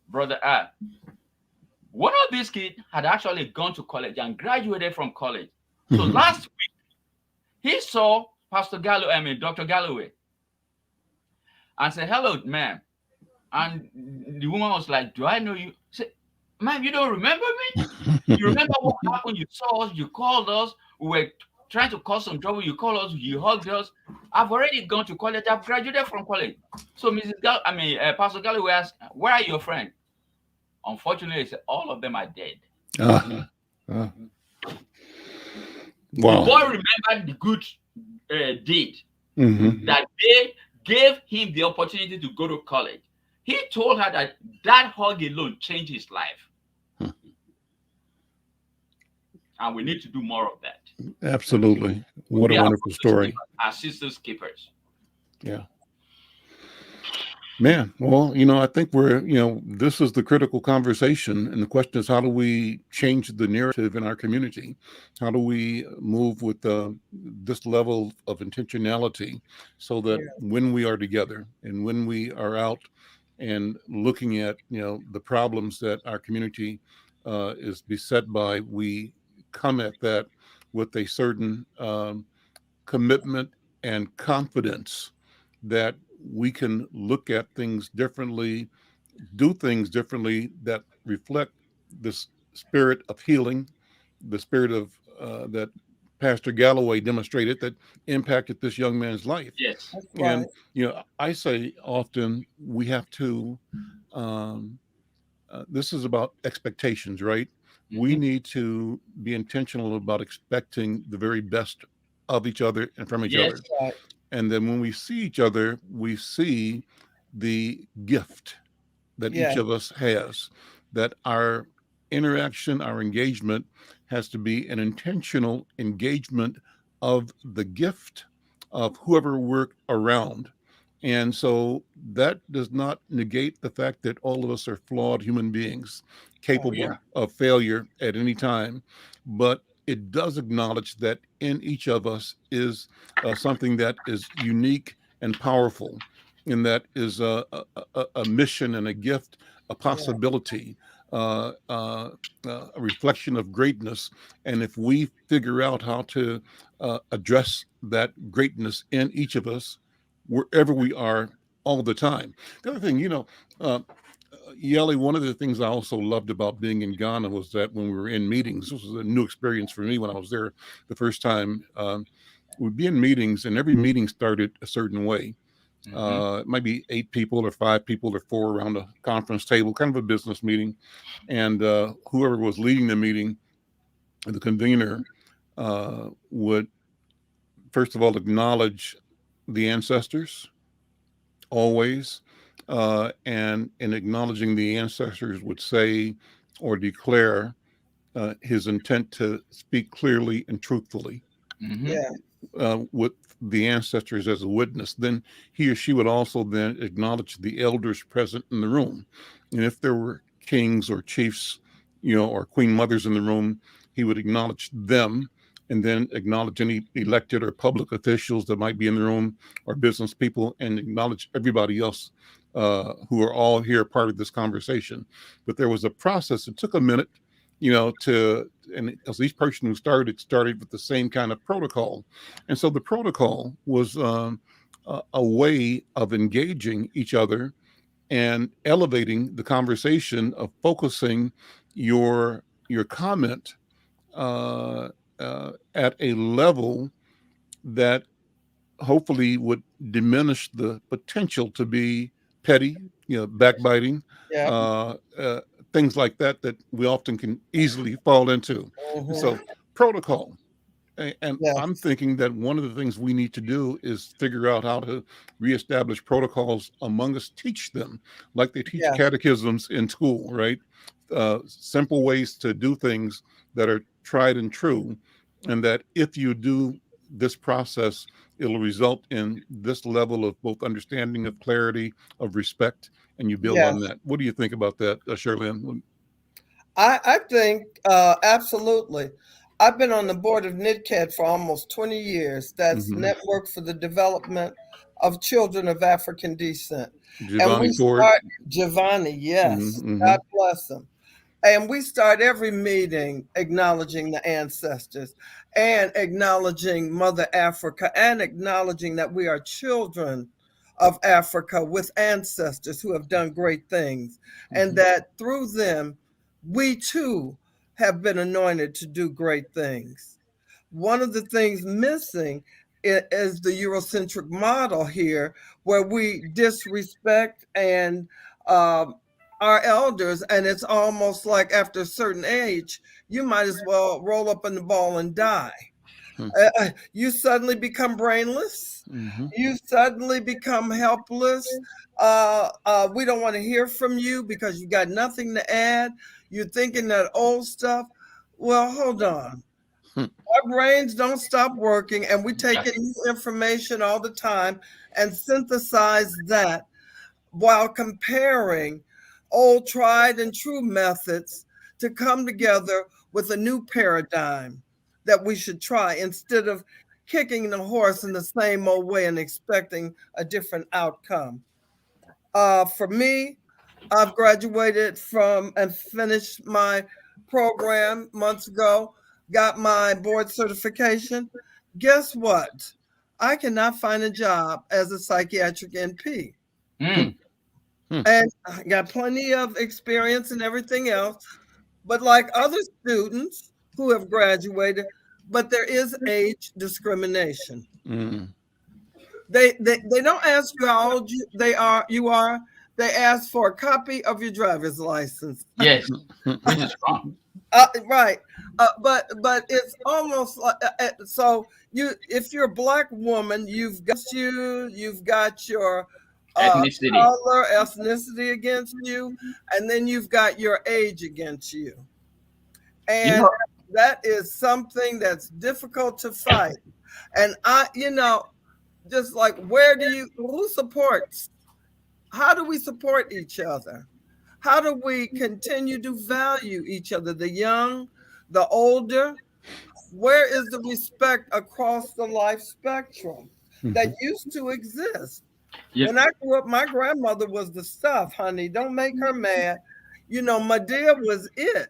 Brother Al. One of these kids had actually gone to college and graduated from college. So last week, he saw Dr. Galloway, and said, "Hello, ma'am." And the woman was like, "Do I know you?" Said, "Ma'am, you don't remember me? You remember what happened? You saw us, you called us, we were trying to cause some trouble, you called us, you hugged us. I've already gone to college, I've graduated from college." So Pastor Galloway asked, "Where are your friends?" Unfortunately, he said, "All of them are dead." Wow. The boy remembered the good deed that they gave him the opportunity to go to college. He told her that hug alone changed his life. And we need to do more of that. Absolutely. What a wonderful story. Our sisters keepers. Yeah. Man, well, I think this is the critical conversation. And the question is, how do we change the narrative in our community? How do we move with this level of intentionality so that when we are together and when we are out and looking at, the problems that our community is beset by, we come at that with a certain commitment and confidence that we can look at things differently, do things differently that reflect this spirit of healing, the spirit of that Pastor Galloway demonstrated that impacted this young man's life. Yes. And, I say often we have to, this is about expectations, right? We need to be intentional about expecting the very best of each other and from each other. Right. And then when we see each other, we see the gift that each of us has, that our interaction, our engagement has to be an intentional engagement of the gift of whoever we're around. And so that does not negate the fact that all of us are flawed human beings, Oh, Yeah. capable of failure at any time, but it does acknowledge that in each of us is something that is unique and powerful, and that is a mission and a gift, a yeah, possibility, uh, uh, a reflection of greatness. And if we figure out how to address that greatness in each of us, wherever we are, all the time. The other thing, uh, Yeli, one of the things I also loved about being in Ghana was that when we were in meetings, this was a new experience for me when I was there the first time. We'd be in meetings, and every meeting started a certain way. Mm-hmm. It might be 8 people or 5 people or four around a conference table, kind of a business meeting. And whoever was leading the meeting, the convener, would first of all acknowledge the ancestors always, and in acknowledging the ancestors would say or declare his intent to speak clearly and truthfully, Mm-hmm. yeah, with the ancestors as a witness. Then he or she would also then acknowledge the elders present in the room. And if there were kings or chiefs, or queen mothers in the room, he would acknowledge them and then acknowledge any elected or public officials that might be in the room or business people and acknowledge everybody else who are all here part of this conversation. But there was a process. It took a minute, and as each person who started with the same kind of protocol. And so the protocol was a way of engaging each other and elevating the conversation, of focusing your comment at a level that hopefully would diminish the potential to be petty, backbiting, yeah, uh, uh, things like that that we often can easily fall into. And hmm, so, protocol. And I'm yes, thinking that one of the things we need to do is figure out how to reestablish protocols among us, teach them like they teach yes, catechisms in school, right? Simple ways to do things that are tried and true. And that if you do this process, it'll result in this level of both understanding, of clarity, of respect, and you build on yes. that. What do you think about that, Shirley? I think absolutely. I've been on the board of NIDCAD for almost 20 years. That's Mm-hmm. Network for the Development of Children of African Descent. And we Giovanni Ford. start, Giovanni, yes, Mm-hmm. God bless him. And we start every meeting acknowledging the ancestors and acknowledging Mother Africa and acknowledging that we are children of Africa with ancestors who have done great things, and Mm-hmm. that through them, we too have been anointed to do great things. One of the things missing is the Eurocentric model here, where we disrespect and um, our elders, and it's almost like after a certain age, you might as well roll up in the ball and die. You suddenly become brainless. Mm-hmm. You suddenly become helpless. We don't want to hear from you because you got nothing to add. You're thinking that old stuff. Well, hold on. Our brains don't stop working, and we take Yeah. in new information all the time and synthesize that while comparing old tried and true methods to come together with a new paradigm that we should try instead of kicking the horse in the same old way and expecting a different outcome. For me, I've graduated from and finished my program months ago, got my board certification. Guess what? I cannot find a job as a psychiatric NP. Hmm. Mm. Hmm. And I got plenty of experience and everything else. But like other students who have graduated, but there is age discrimination. Mm. They don't ask you how old you are. They ask for a copy of your driver's license. Yes, which is wrong. Right. But it's almost like so you if you're a black woman, you've got your Ethnicity. color, ethnicity against you, and then you've got your age against you. You And know, that is something that's difficult to fight. And just like who supports? How do we support each other? How do we continue to value each other, the young, the older? Where is the respect across the life spectrum that Mhm. used to exist? You, When I grew up, my grandmother was the stuff, honey. Don't make her mad. You know, Medea was it.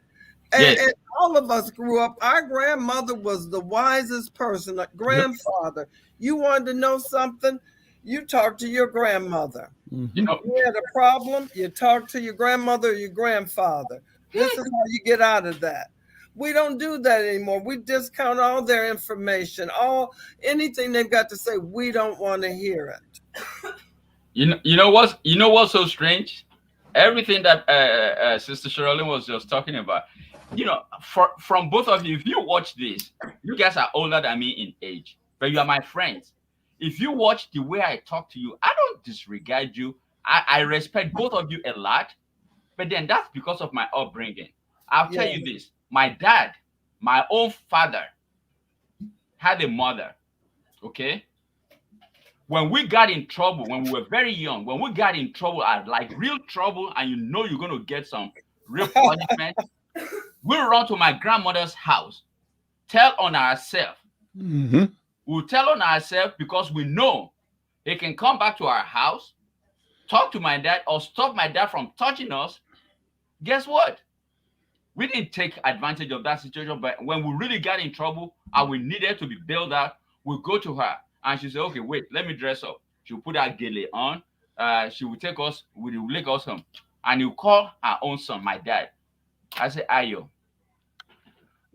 yes. And all of us grew up. Our grandmother was the wisest person, a Yep. grandfather. You wanted to know something, you talk to your grandmother. You Mhm. know, You had a problem, you talk to your grandmother or your grandfather. This is how you get out of that. We don't do that anymore. We discount all their information, all anything they've got to say. We don't want to hear it. you know what's so strange? Everything that Sister Sherilyn was just talking about. From both of you, if you watch this, you guys are older than me in age, but you are my friends. If you watch the way I talk to you, I don't disregard you. I respect both of you a lot, but then that's because of my upbringing. I'll tell you Yes, this: my dad, my own father, had a mother. Okay, when we got in trouble, when we were very young, when we got in trouble, like real trouble, and you know you're going to get some real punishment, we'll run to my grandmother's house, tell on ourselves. Mhm. We'll tell on ourselves because we know they can come back to our house, talk to my dad, or stop my dad from touching us. Guess what? We didn't take advantage of that situation, but when we really got in trouble and we needed to be bailed out, we'll go to her and she said, okay, wait, let me dress up. She'll put her gele on. She will take us, we will take us home. And you call her own son, my dad. I say, Ayo,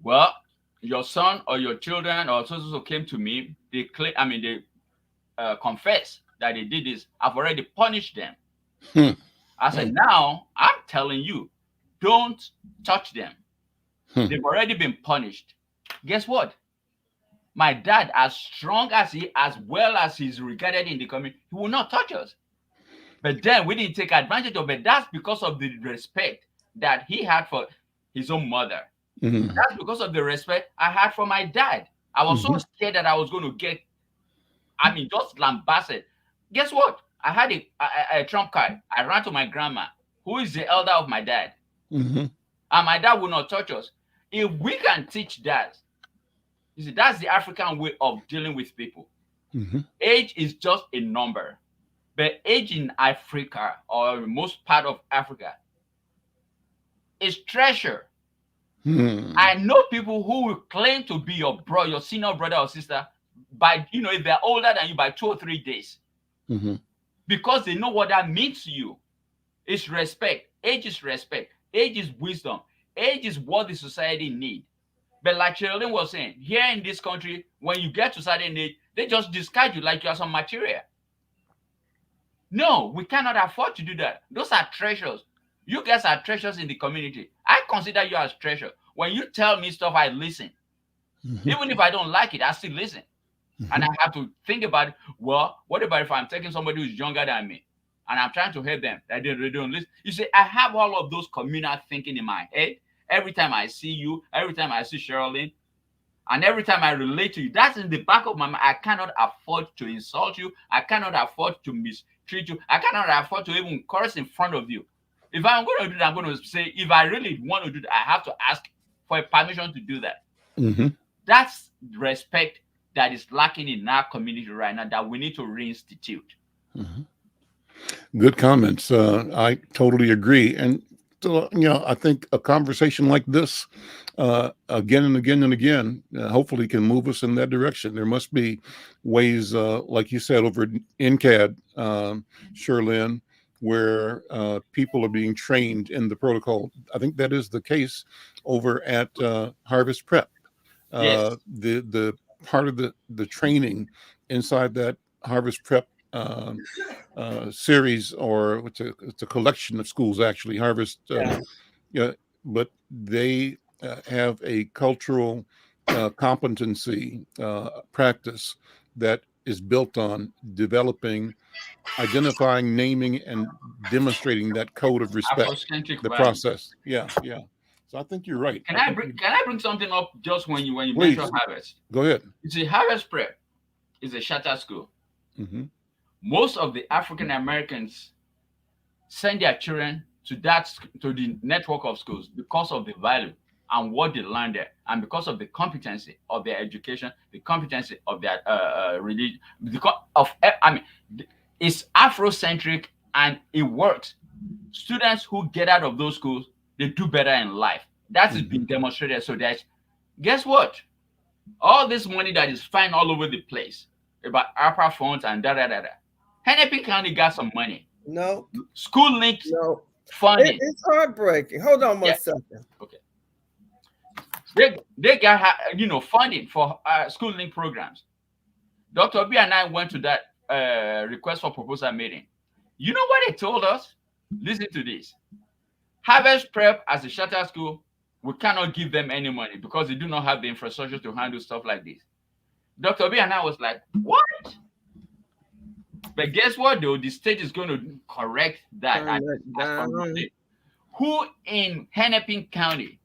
well, your son or your children or so came to me. They claim, they confess that they did this. I've already punished them. Hmm. I said, now I'm telling you, don't touch them. Hmm. They've already been punished. Guess what? My dad, as strong as he, as well as he's regarded in the community, he will not touch us. But then we didn't take advantage of it. That's because of the respect that he had for his own mother. Mhm. That's because of the respect I had for my dad. I was so Mhm. scared that I was going to get, just lambasted. Guess what? I had a trump card. I ran to my grandma, who is the elder of my dad. Mhm. And my dad will not touch us. If we can teach that, you see, that's the African way of dealing with people. Mhm. Age is just a number. But age in Africa or most part of Africa is treasure. Hmm. I know people who will claim to be your bro, your senior brother or sister, by if they're older than you by 2 or 3 days, Mhm. because they know what that means to you. It's respect. Age is respect. Age is wisdom. Age is what the society needs. But like Sherilyn was saying, here in this country, when you get to certain age, they just discard you like you're some material. No, we cannot afford to do that. Those are treasures. You guys are treasures in the community. I consider you as treasure. When you tell me stuff, I listen. Mhm. Even if I don't like it, I still listen. And I Mhm. have to think about it. Well, what about if I'm taking somebody who's younger than me and I'm trying to help them that they don't listen? You see, I have all of those communal thinking in my head. Every time I see you, every time I see Sherilyn, and every time I relate to you, that's in the back of my mind. I cannot afford to insult you. I cannot afford to mistreat you. I cannot afford to even curse in front of you. If I'm going to do that, I'm going to say, if I really want to do that, I have to ask for a permission to do that. Mhm. That's respect that is lacking in our community right now that we need to reinstitute. Mhm. Good comments. I totally agree. And so, I think a conversation like this, again and again and again, hopefully can move us in that direction. There must be ways, like you said, over in CAD, Sherlyn, where people are being trained in the protocol. I think that is the case over at Harvest Prep. Yes. The part of the training inside that Harvest Prep series, or it's a collection of schools actually. Harvest, yeah. yeah, but they have a cultural competency practice that is built on developing, identifying, naming, and demonstrating that code of respect. Afrocentric The values. process, yeah, yeah. So I think you're right. Can I I think bring can I bring something up just when you mention please harvest? go ahead. You see, Harvest Prep is a charter school. Hmm. Most of the African Americans send their children to the network of schools because of the value and what they learn there, and because of the competency of their education, the competency of their religion, because of I mean, it's Afrocentric and it works. Students who get out of those schools, they do better in life. That has been demonstrated. So that, guess what? All this money that is flying all over the place about ARPA funds and da da da da. Hennepin County got some money. No, School linked no. funding. It's heartbreaking. Hold on one Yeah. second. Okay. They got funding for school link programs. Dr. B and I went to that request for proposal meeting. You know what they told us? Listen to this. Harvest Prep as a charter school, we cannot give them any money because they do not have the infrastructure to handle stuff like this. Dr. B and I was like, what? But guess what though? The state is going to correct that. Turn that down. Who in Hennepin County,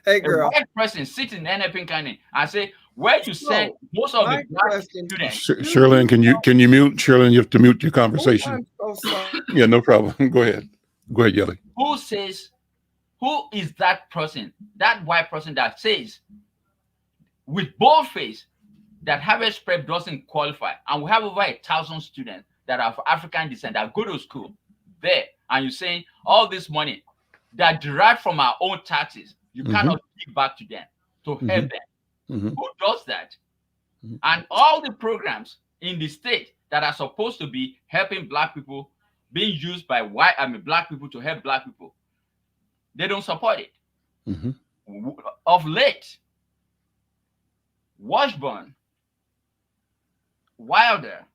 Hey, a girl. white person sits in Hennepin County and say, where you send most of my the black question- students? Shirley, can you mute? Shirley, you have to mute your conversation. Oh, I'm so sorry. Yeah, no problem. Go ahead, Yelly. Who is that person, that white person that says with bold face that Harvest Prep doesn't qualify, and we have over 1,000 students that are of African descent that go to school there, and you're saying all this money that derived from our own taxes, you cannot give back to them to help them. Who does that? And all the programs in the state that are supposed to be helping black people being used by black people to help black people, they don't support it. Of late, Washburn, Wilder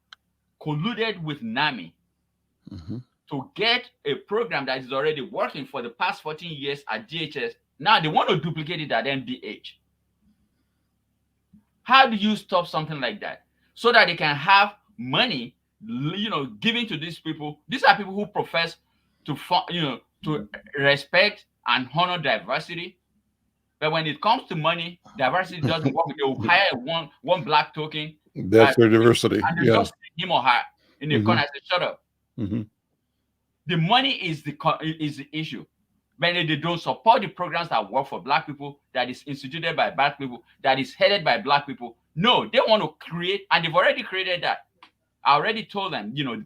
colluded with NAMI to get a program that is already working for the past 14 years at DHS. Now they want to duplicate it at MDH. How do you stop something like that so that they can have money, given to these people? These are people who profess to respect and honor diversity. But when it comes to money, diversity doesn't work. They will hire one black token. That's their diversity. And they just stick him or her in the corner and say, shut up. The money is the issue. When they don't support the programs that work for black people, that is instituted by black people, that is headed by black people. No, they want to create, and they've already created that. I already told them, the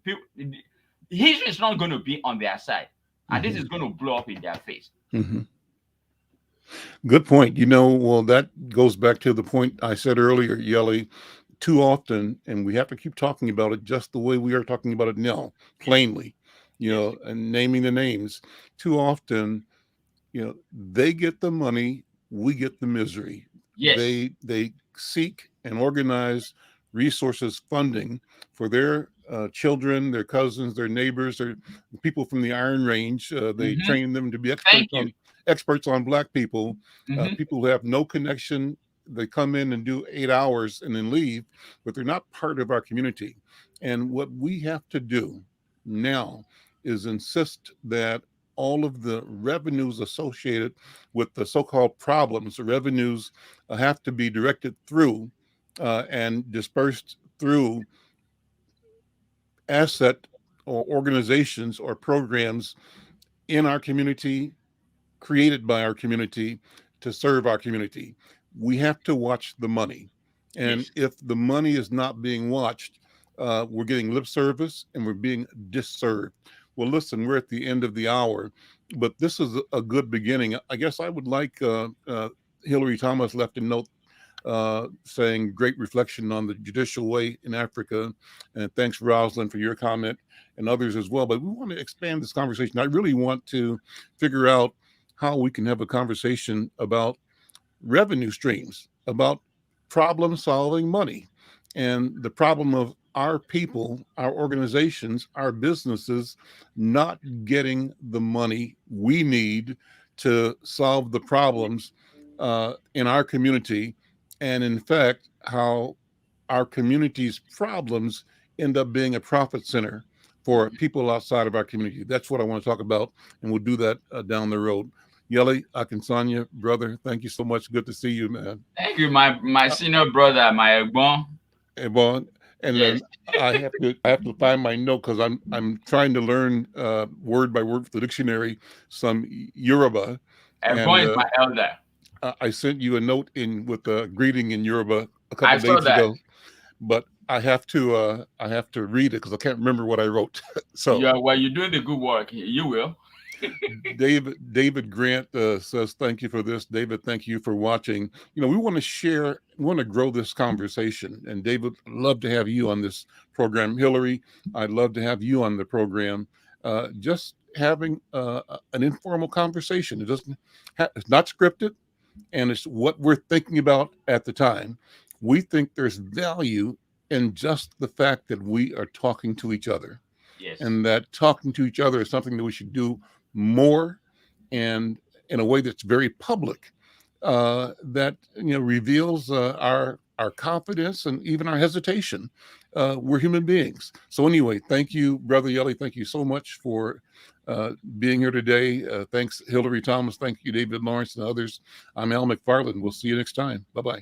history is not going to be on their side. And this is going to blow up in their face. Good point. Well, that goes back to the point I said earlier, Yelly. Too often, and we have to keep talking about it just the way we are talking about it now, plainly, and naming the names. Too often, they get the money, we get the misery. Yes. They seek and organize resources, funding for their children, their cousins, their neighbors, their people from the Iron Range. They train them to be experts on black people, people who have no connection. They come in and do 8 hours and then leave, but they're not part of our community. And what we have to do now is insist that all of the revenues associated with the so-called problems, the revenues have to be directed through and dispersed through asset or organizations or programs in our community, created by our community to serve our community. We have to watch the money. And if the money is not being watched, we're getting lip service and we're being disserved. Well, listen, we're at the end of the hour, but this is a good beginning. I guess I would like Hillary Thomas left a note saying great reflection on the judicial way in Africa. And thanks, Rosalind, for your comment and others as well. But we want to expand this conversation. I really want to figure out how we can have a conversation about revenue streams, about problem solving money, and the problem of our people, our organizations, our businesses not getting the money we need to solve the problems in our community. And in fact, how our community's problems end up being a profit center for people outside of our community. That's what I want to talk about, and we'll do that down the road. Yelly Akinsanya, brother, thank you so much. Good to see you, man. Thank you, my senior brother, my Egbon. Ebon. And Yes. then I have to find my note because I'm trying to learn word by word for the dictionary some Yoruba, Ebon and is my elder. I sent you a note in with a greeting in Yoruba a couple I of saw days that. ago, but I have to read it because I can't remember what I wrote. So You're doing the good work. You will. David Grant says, thank you for this. David, thank you for watching. We want to share, we want to grow this conversation. And David, I'd love to have you on this program. Hillary, I'd love to have you on the program. Just having an informal conversation. It's not scripted, and it's what we're thinking about at the time. We think there's value in just the fact that we are talking to each other, Yes. and that talking to each other is something that we should do more, and in a way that's very public, that reveals our confidence and even our hesitation. We're human beings. So anyway, thank you, Brother Yelly. Thank you so much for being here today. Thanks, Hillary Thomas. Thank you, David Lawrence and others. I'm Al McFarlane. We'll see you next time. Bye-bye.